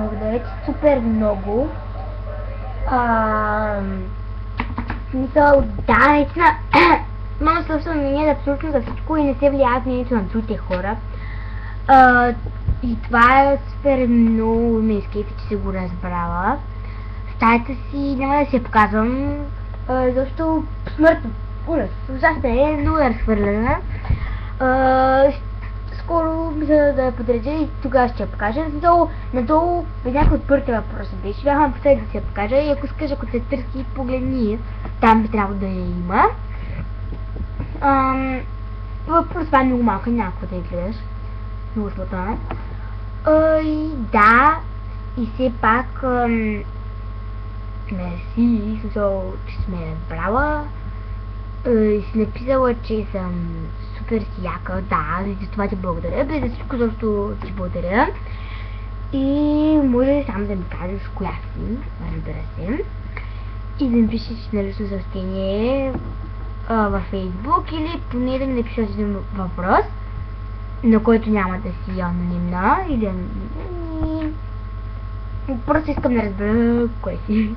благодаря ти супер много. Смисъл, да, наистина, имам собствено мнение за абсолютно за всичко и не се влияе мнението на другите хора. И това е супер много ме изкефи, че си го разбрала. Стаята си няма да се показвам, защото смъртно, ужас, ужасна е, много е разхвърлена. Скоро мисля да я подредя и тогава ще я покажа. Надолу някой от първите въпроси беше. Бяхме последни да си я покажа и ако искаш, ако те търси, погледни. Там би трябвало да я има. Въпрос това е много малка, няма какво да я гледаш. Много смътна. И да, и все пак мерси, че сме разбрала. И си написала, че съм супер си яка, да, и за това ти благодаря, без за всичко, защото ти благодаря. И може само да ми кажеш коя си, разбира се. И да ми пишеш на лично съобщение във Facebook или поне да ми напишеш един въпрос, на който няма да си анонимна или просто искам да разбера кой си.